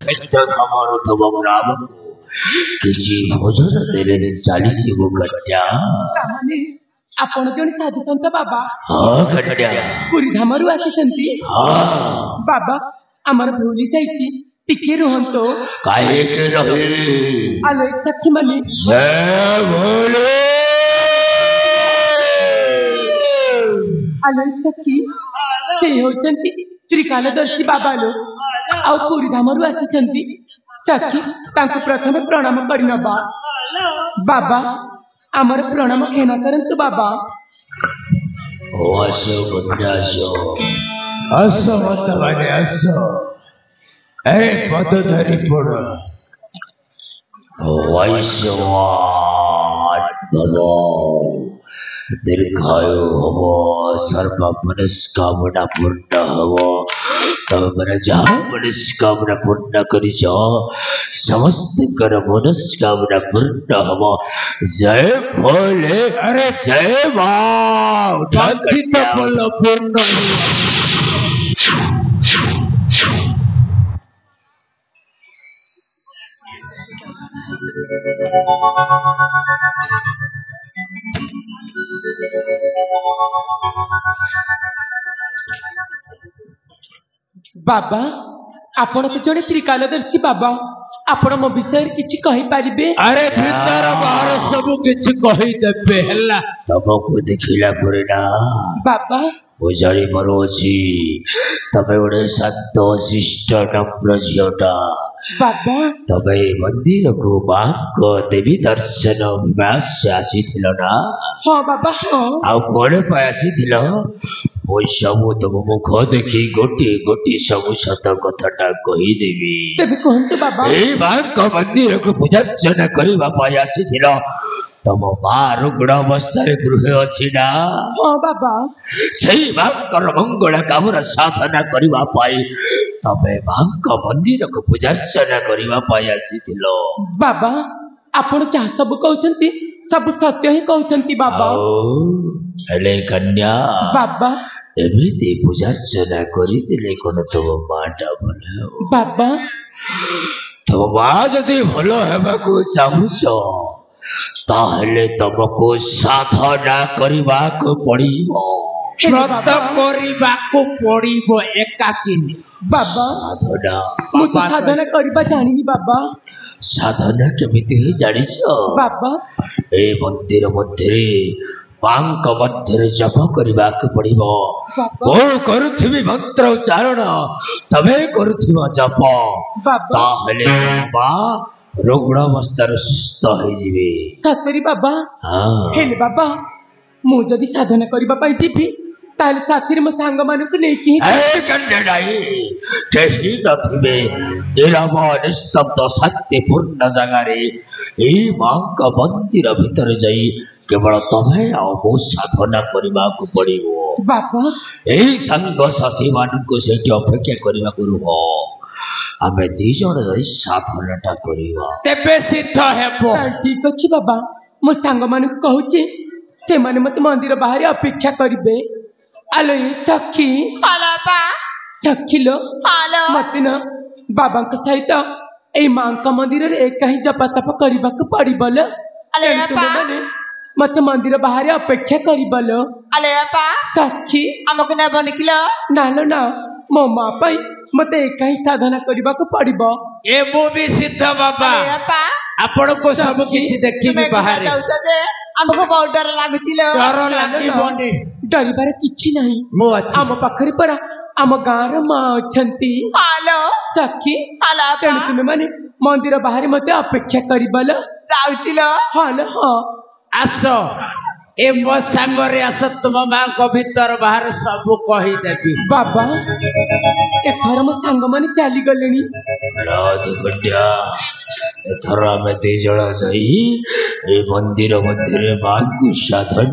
क्षेत्र हमारो तब ग्राम को किछि भोजन देले चालीसी कन्या तामाने आपण जण साधु संत बाबा हाँ कन्या पुरी धामरू आसीचंती हाँ बाबा आमर भूली जाईची टिके रुहंतो काहे के रहे आले सखी मनी जय भोले आले सखी से होचंती त्रिकालदर्शी बाबा लो आउ पुरी धामरू आसीचंती सखी तांको प्रथम प्रणाम करिनबा बाबा आमर प्रणाम खेना करंतु बाबा वासो बन्यासो असो मत बने असो ए पद धरी पड़ वैश्वान भवो दीर्घायु हवो सर्व मनस्कामना पूर्ण हवो तब मेरा जहाँ मनस्कामना पूर्ण करी समस्त कर मनस्कामना पूर्ण हवो जय भोले अरे जय माँ वांछित फल पूर्ण बाबा आपण तो जड़े त्रिकालदर्शी बाबा आपण मो विषय किछि कहि परिबे अरे भीतर बाहर सब किछि कहि देबे हल्ला तमको देखिला परे ना बाबा बुझारी परोछि तबे ओडे सत्तो शिष्ट नम्र झियोटा बाबा तबे मंदिर को बाक देवी दर्शन व्यास आसीथिल ना हां बाबा हां आ कोडे पाय आसीथिल ओ सब तुम मुख देखी गोटी गोटी सब सत कथाटा कही देवी तबे कहंतु बाबा ए बाक मंदिर को पूजार्चना करबा पाय आसीथिल तम बा रुग्ण अवस्था गृह अछि ना हां बाबा सही बाकर मंगल कामर साधना करबा पाई तबे बाक मंदिर को पूजार्चना करबा पाई आसीथिलो बाबा आपण जा सब कहउचंती सब सत्य ही कहउचंती बाबा हेले कन्या बाबा एमिति पूजार्चना करितिले कोन तब माटा भले बाबा तब मा जदि भलो हेबाकू चाहुछो ताहले तुमको साधना करबा को पड़िबो व्रत करबा को पड़िबो एकाकिनी बाबा साधना मु तो साधना करबा जानिनी बाबा साधना केमिति ही जानिछो बाबा ए मंदिर मध्य मांक मध्य जप करबा को पड़िबो ओ करूथिबी मंत्र उच्चारण तबे करूथिबो जप ताहले बा रुग्ण अवस्था सुस्थ हो जीवे सतरी बाबा हाँ हेले बाबा मु जदी साधना करबा पई जीवी ताले साथी मो सांग मानु को नै की ए कन्याई केही नथिबे निरव निस्तब्ध सत्य पूर्ण जगह रे ए मांक मंदिर भीतर जाई केवल तमे आ मो साधना करबा को पड़िबो बाबा ए संग साथी मानु को सेठी अपेक्षा करबा करू आमे दी जण रही साधनाटा करिवा तेबे सिद्ध हेबो ठीक अछि बाबा मो सांग मानु को कहूची से माने मत मंदिर बाहर अपेक्षा करिबे आलो सखी आलापा सखी लो आलो मत न बाबा के सहित ए मांका मंदिर रे एक ही जप तप करबा को पड़िबल आलेपा मत मंदिर बाहर अपेक्षा करिबल आलेपा सखी हमक न बनिकिलो नालो ना मो मा पई मते एक ही साधना करबा को पड़िबो ए मो भी सिद्ध बाबा आपण को सब किछि देखिबी बाहर हमको बहुत डर लागुची लो डर लागिबोनी डरिबार किछि नाही मो अछि हम पाखरी परा हम गाँव माँ अछंती हालो सखी हाला तेणु तुम माने मंदिर बाहर मते अपेक्षा करिबल जाउची लो हालो हां आसो ए मो संगरे आस तुम मां को भीतर बाहर सब कहि देबी बाबा एथर मो संग माने चली गलेनी रात बड्या एथर में 2 जण जाई ए मंदिर मध्य मां को साधना